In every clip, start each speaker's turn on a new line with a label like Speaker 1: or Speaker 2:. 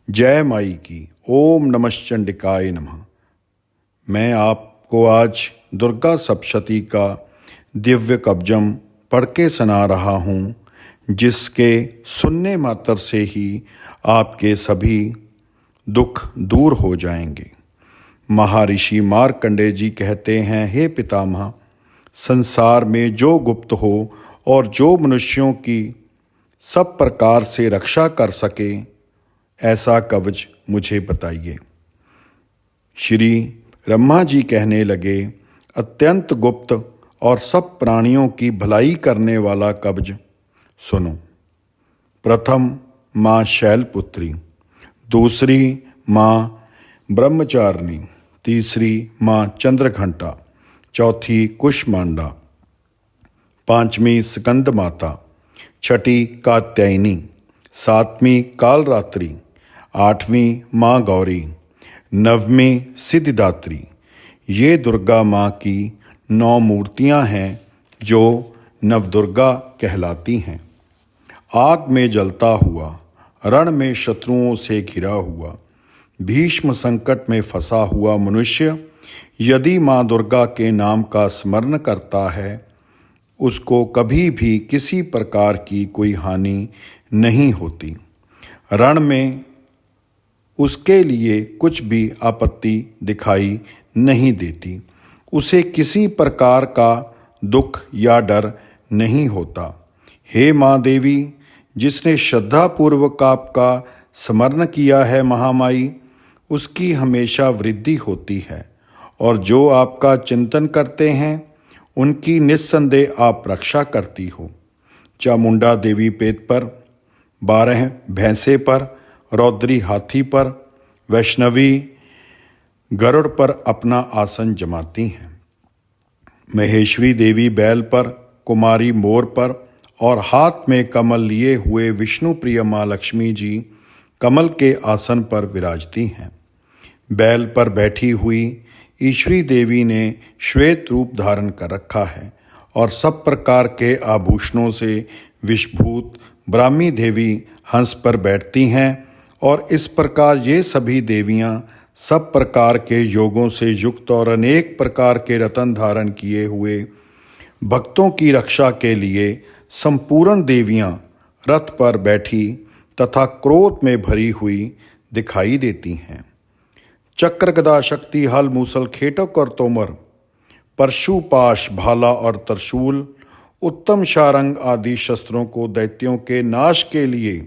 Speaker 1: जय माई की। ओम नमः चंडिकाय नमः। मैं आपको आज दुर्गा सप्तशती का दिव्य कवचम पढ़ के सुना रहा हूँ, जिसके सुनने मात्र से ही आपके सभी दुख दूर हो जाएंगे। महर्षि मार्कंडेय जी कहते हैं, हे पितामह, संसार में जो गुप्त हो और जो मनुष्यों की सब प्रकार से रक्षा कर सके, ऐसा कवच मुझे बताइए। श्री ब्रह्मा जी कहने लगे, अत्यंत गुप्त और सब प्राणियों की भलाई करने वाला कवच सुनो। प्रथम माँ शैलपुत्री, दूसरी माँ ब्रह्मचारिणी, तीसरी माँ चंद्रघंटा, चौथी कुष्मांडा, पांचवी स्कंद माता, छठी कात्यायनी, सातवीं कालरात्रि, आठवीं माँ गौरी, नववीं सिद्धिदात्री। ये दुर्गा माँ की 9 मूर्तियाँ हैं जो नवदुर्गा कहलाती हैं। आग में जलता हुआ, रण में शत्रुओं से घिरा हुआ, भीष्म संकट में फंसा हुआ मनुष्य यदि माँ दुर्गा के नाम का स्मरण करता है, उसको कभी भी किसी प्रकार की कोई हानि नहीं होती। रण में उसके लिए कुछ भी आपत्ति दिखाई नहीं देती। उसे किसी प्रकार का दुख या डर नहीं होता। हे माँ देवी, जिसने श्रद्धापूर्वक आपका स्मरण किया है महामाई, उसकी हमेशा वृद्धि होती है, और जो आपका चिंतन करते हैं उनकी निस्संदेह आप रक्षा करती हो। चामुंडा देवी पेट पर, 12 भैंसे पर, रौद्री हाथी पर, वैष्णवी गरुड़ पर अपना आसन जमाती हैं। महेश्वरी देवी बैल पर, कुमारी मोर पर और हाथ में कमल लिए हुए विष्णु प्रिय माँ लक्ष्मी जी कमल के आसन पर विराजती हैं। बैल पर बैठी हुई ईश्वरी देवी ने श्वेत रूप धारण कर रखा है और सब प्रकार के आभूषणों से विषभूत ब्राह्मी देवी हंस पर बैठती हैं, और इस प्रकार ये सभी देवियां सब प्रकार के योगों से युक्त और अनेक प्रकार के रत्न धारण किए हुए भक्तों की रक्षा के लिए संपूर्ण देवियां रथ पर बैठी तथा क्रोध में भरी हुई दिखाई देती हैं। चक्र गदा शक्ति हल मूसल खेटक और तोमर, परशु पाश भाला और त्रिशूल, उत्तम शारंग आदि शस्त्रों को दैत्यों के नाश के लिए,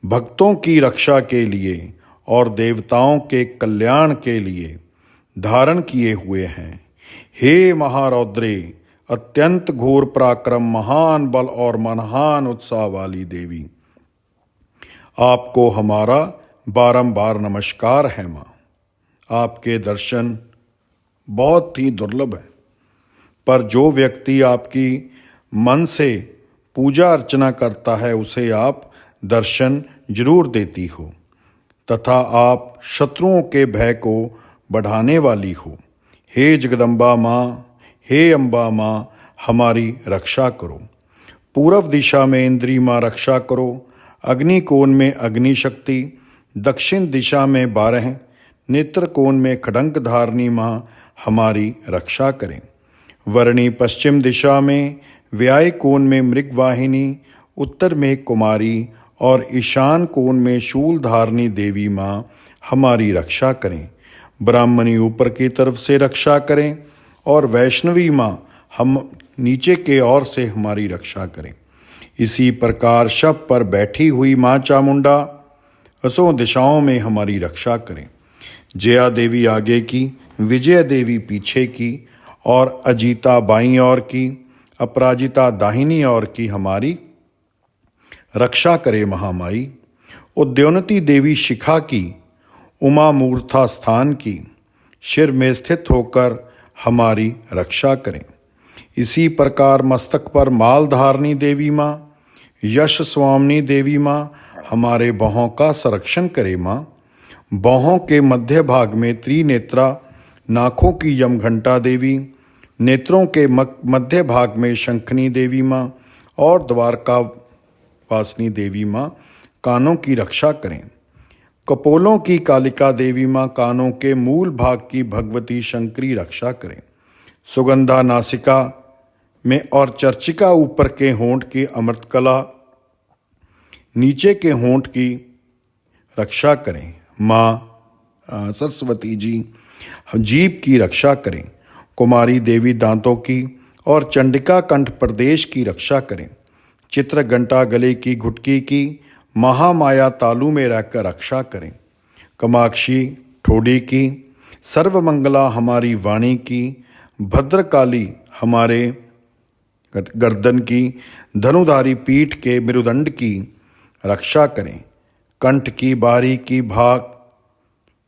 Speaker 1: भक्तों की रक्षा के लिए और देवताओं के कल्याण के लिए धारण किए हुए हैं। हे महारौद्रे, अत्यंत घोर पराक्रम, महान बल और महान उत्साह वाली देवी, आपको हमारा बारंबार नमस्कार है माँ। आपके दर्शन बहुत ही दुर्लभ हैं, पर जो व्यक्ति आपकी मन से पूजा अर्चना करता है उसे आप दर्शन जरूर देती हो, तथा आप शत्रुओं के भय को बढ़ाने वाली हो। हे जगदम्बा माँ, हे अम्बा माँ, हमारी रक्षा करो। पूर्व दिशा में इंद्री माँ रक्षा करो, अग्नि कोण में अग्नि शक्ति, दक्षिण दिशा में 12 नेत्र कोण में खड़ंग धारणी माँ हमारी रक्षा करें। वर्णी पश्चिम दिशा में, व्याय कोण में मृगवाहिनी, उत्तर में कुमारी और ईशान कोण में शूल धारणी देवी माँ हमारी रक्षा करें। ब्राह्मणी ऊपर की तरफ से रक्षा करें और वैष्णवी माँ हम नीचे के ओर से हमारी रक्षा करें। इसी प्रकार शव पर बैठी हुई माँ चामुंडा 10 दिशाओं में हमारी रक्षा करें। जया देवी आगे की, विजय देवी पीछे की और अजीता बाईं ओर की, अपराजिता दाहिनी ओर की हमारी रक्षा करे महामाई। उद्योनती देवी शिखा की, उमा मूर्था स्थान की शिर में स्थित होकर हमारी रक्षा करें। इसी प्रकार मस्तक पर माल धारणी देवी माँ, यश स्वामिनी देवी माँ हमारे बाहों का संरक्षण करे माँ। बाहों के मध्य भाग में त्रिनेत्रा, नाखों की यमघंटा देवी, नेत्रों के मध्य भाग में शंखनी देवी माँ और द्वारका वासिनी देवी माँ कानों की रक्षा करें। कपोलों की कालिका देवी माँ कानों के मूल भाग की भगवती शंकरी रक्षा करें। सुगंधा नासिका में और चर्चिका ऊपर के होंठ की अमृतकला नीचे के होंठ की रक्षा करें। माँ सरस्वती जी जीभ की रक्षा करें। कुमारी देवी दांतों की और चंडिका कंठ प्रदेश की रक्षा करें। चित्रघंटा गले की घुटकी की महामाया तालू में रहकर रक्षा करें। कमाक्षी ठोड़ी की, सर्वमंगला हमारी वाणी की, भद्रकाली हमारे गर्दन की, धनुधारी पीठ के मेरुदंड की रक्षा करें। कंठ की बारी की भाग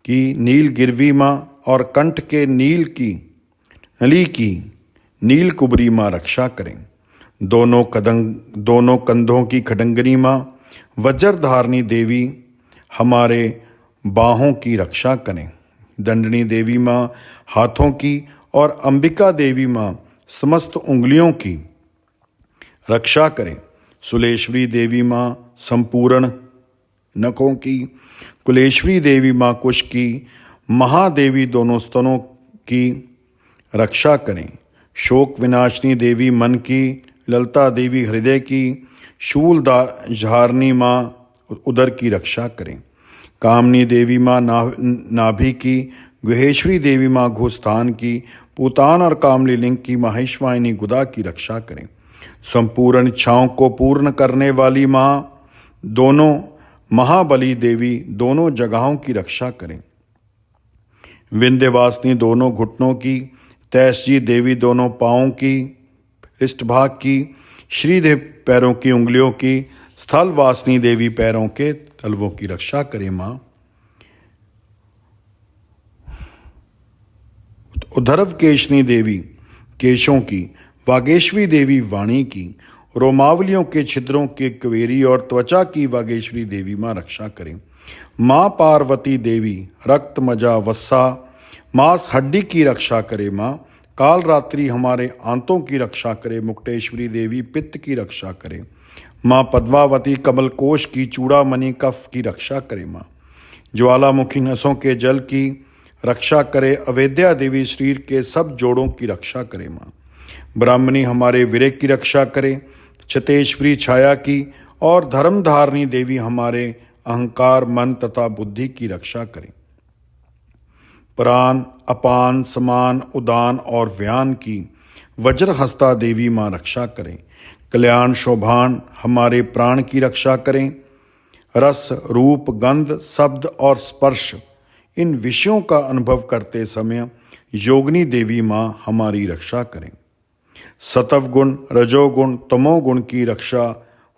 Speaker 1: की नील गिरवी माँ और कंठ के नील की नली की नील कुबरी माँ रक्षा करें। दोनों कंधों की खडंगनी माँ वज्रधारणी देवी हमारे बाहों की रक्षा करें। दंडनी देवी माँ हाथों की और अंबिका देवी माँ समस्त उंगलियों की रक्षा करें। सुलेश्वरी देवी माँ संपूर्ण नखों की, कुलेश्वरी देवी माँ कुश की, महादेवी दोनों स्तनों की रक्षा करें। शोक विनाशिनी देवी मन की, ललिता देवी हृदय की, शूलधारणी माँ उदर की रक्षा करें। कामनी देवी माँ नाभि की, गुहेश्वरी देवी माँ घुस्थान की, पूतान और कामली लिंग की महेश्वाइनी गुदा की रक्षा करें। संपूर्ण इच्छाओं को पूर्ण करने वाली माँ दोनों महाबली देवी दोनों जगहों की रक्षा करें। विंध्यवासिनी दोनों घुटनों की, तैसजी देवी दोनों पाँवों की, पृष्ठभाग की, श्रीदेव पैरों की उंगलियों की, स्थलवासिनी देवी पैरों के तलवों की रक्षा करें। माँ उद्धव केशनी देवी केशों की, वागेश्वरी देवी वाणी की, रोमावलियों के छिद्रों के कवेरी और त्वचा की वागेश्वरी देवी माँ रक्षा करें। माँ पार्वती देवी रक्त मजा वस्सा मांस हड्डी की रक्षा करे। माँ काल रात्रि हमारे आंतों की रक्षा करे। मुक्तेश्वरी देवी पित्त की रक्षा करे। माँ पद्मावती कमल कोश की चूड़ामणि कफ की रक्षा करे। माँ ज्वालामुखी नसों के जल की रक्षा करे। अवेद्या देवी शरीर के सब जोड़ों की रक्षा करे। माँ ब्राह्मणी हमारे विवेक की रक्षा करे। चतेश्वरी छाया की और धर्मधारिणी देवी हमारे अहंकार मन तथा बुद्धि की रक्षा करें। प्राण अपान समान उदान और व्यान की वज्रहस्ता देवी माँ रक्षा करें। कल्याण शोभान हमारे प्राण की रक्षा करें। रस रूप गंध शब्द और स्पर्श इन विषयों का अनुभव करते समय योगिनी देवी माँ हमारी रक्षा करें। सतव गुण रजोगुण तमोगुण की रक्षा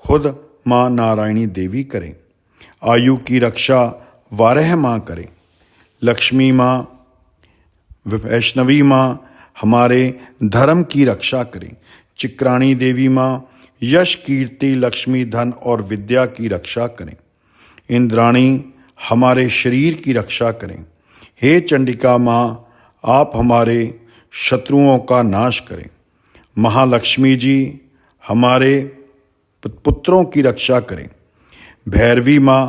Speaker 1: खुद माँ नारायणी देवी करें। आयु की रक्षा वारह माँ करें। लक्ष्मी माँ वैष्णवी माँ हमारे धर्म की रक्षा करें। चिक्राणी देवी माँ यश कीर्ति लक्ष्मी धन और विद्या की रक्षा करें। इंद्राणी हमारे शरीर की रक्षा करें। हे चंडिका माँ आप हमारे शत्रुओं का नाश करें। महालक्ष्मी जी हमारे पुत्रों की रक्षा करें। भैरवी माँ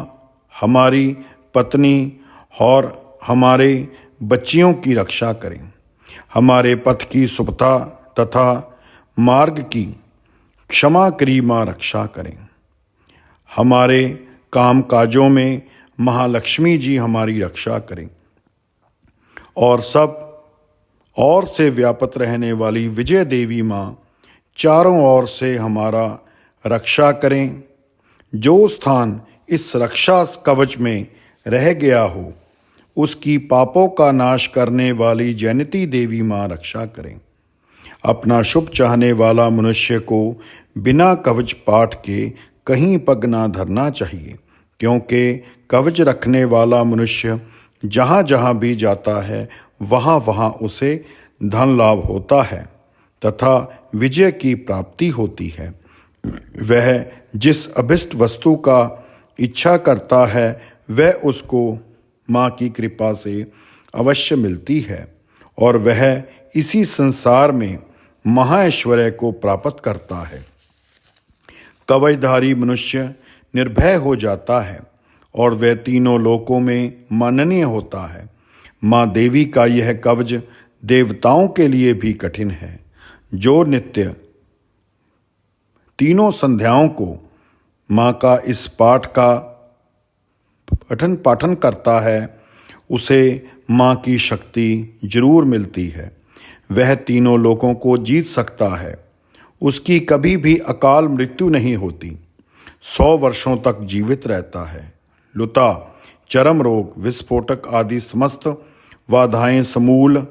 Speaker 1: हमारी पत्नी और हमारे बच्चियों की रक्षा करें। हमारे पथ की सुबता तथा मार्ग की क्षमा करी माँ रक्षा करें। हमारे काम काजों में महालक्ष्मी जी हमारी रक्षा करें और सब और से व्यापत रहने वाली विजय देवी माँ चारों ओर से हमारा रक्षा करें। जो स्थान इस रक्षा कवच में रह गया हो उसकी पापों का नाश करने वाली जैनती देवी माँ रक्षा करें। अपना शुभ चाहने वाला मनुष्य को बिना कवच पाठ के कहीं पग ना धरना चाहिए, क्योंकि कवच रखने वाला मनुष्य जहाँ जहाँ भी जाता है वहाँ वहाँ उसे धन लाभ होता है तथा विजय की प्राप्ति होती है। वह जिस अभिष्ट वस्तु का इच्छा करता है वह उसको माँ की कृपा से अवश्य मिलती है और वह इसी संसार में महाऐश्वर्य को प्राप्त करता है। कवचधारी मनुष्य निर्भय हो जाता है और वह तीनों लोकों में माननीय होता है। माँ देवी का यह कवच देवताओं के लिए भी कठिन है। जो नित्य तीनों संध्याओं को माँ का इस पाठ का पठन पाठन करता है उसे माँ की शक्ति जरूर मिलती है। वह तीनों लोकों को जीत सकता है। उसकी कभी भी अकाल मृत्यु नहीं होती। 100 वर्षों तक जीवित रहता है। लुता, चर्म रोग, विस्फोटक आदि समस्त बाधाएं समूल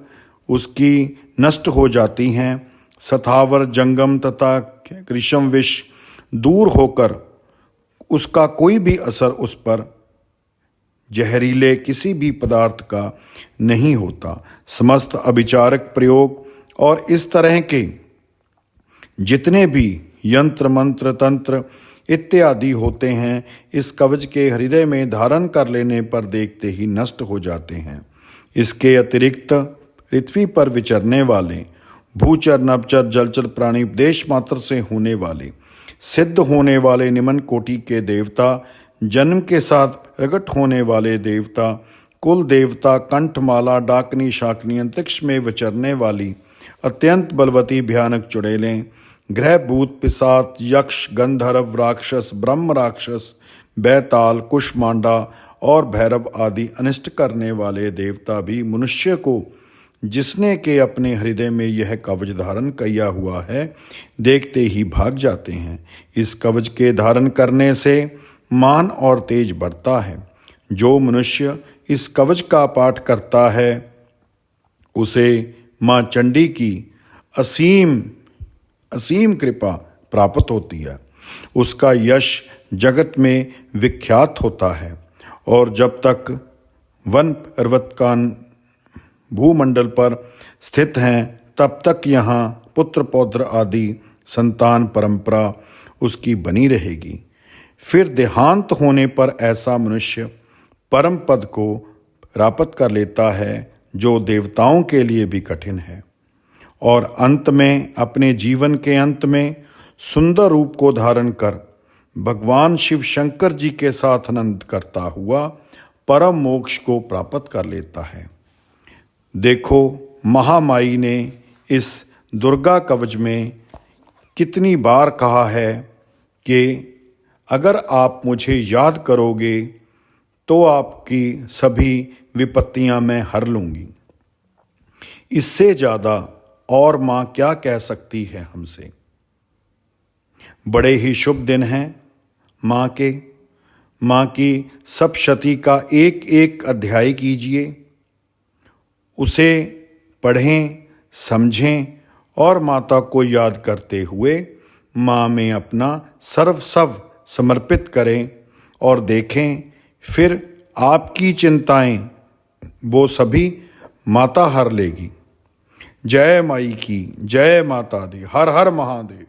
Speaker 1: उसकी नष्ट हो जाती हैं। सथावर, जंगम तथा कृषम विष दूर होकर उसका कोई भी असर उस पर जहरीले किसी भी पदार्थ का नहीं होता। समस्त अभिचारक प्रयोग और इस तरह के जितने भी यंत्र मंत्र तंत्र इत्यादि होते हैं इस कवच के हृदय में धारण कर लेने पर देखते ही नष्ट हो जाते हैं। इसके अतिरिक्त पृथ्वी पर विचरने वाले भूचर, नभचर, जलचर प्राणी, देश मात्र से होने वाले, सिद्ध होने वाले निम्न कोटि के देवता, जन्म के साथ प्रकट होने वाले देवता, कुल देवता, कंठमाला, डाकनी, शाकनी, अंतरिक्ष में विचरने वाली अत्यंत बलवती भयानक चुड़ैलें, ग्रह, भूत, पिशाच, यक्ष, गंधर्व, राक्षस, ब्रह्म राक्षस, बैताल, कुष्मांडा और भैरव आदि अनिष्ट करने वाले देवता भी मनुष्य को जिसने के अपने हृदय में यह कवच धारण किया हुआ है देखते ही भाग जाते हैं। इस कवच के धारण करने से मान और तेज बढ़ता है। जो मनुष्य इस कवच का पाठ करता है उसे माँ चंडी की असीम कृपा प्राप्त होती है। उसका यश जगत में विख्यात होता है और जब तक वन पर्वत का भूमंडल पर स्थित हैं तब तक यहाँ पुत्र पौत्र आदि संतान परंपरा उसकी बनी रहेगी। फिर देहांत होने पर ऐसा मनुष्य परम पद को प्राप्त कर लेता है जो देवताओं के लिए भी कठिन है और अंत में अपने जीवन के अंत में सुंदर रूप को धारण कर भगवान शिव शंकर जी के साथ आनंद करता हुआ परम मोक्ष को प्राप्त कर लेता है। देखो महामाई ने इस दुर्गा कवच में कितनी बार कहा है कि अगर आप मुझे याद करोगे तो आपकी सभी विपत्तियां मैं हर लूँगी। इससे ज़्यादा और माँ क्या कह सकती है हमसे। बड़े ही शुभ दिन हैं माँ के। माँ की सप्तशती का एक एक अध्याय कीजिए, उसे पढ़ें, समझें और माता को याद करते हुए माँ में अपना सर्वस्व समर्पित करें और देखें फिर आपकी चिंताएं वो सभी माता हर लेगी। जय माई की, जय माता दी। हर हर महादेव।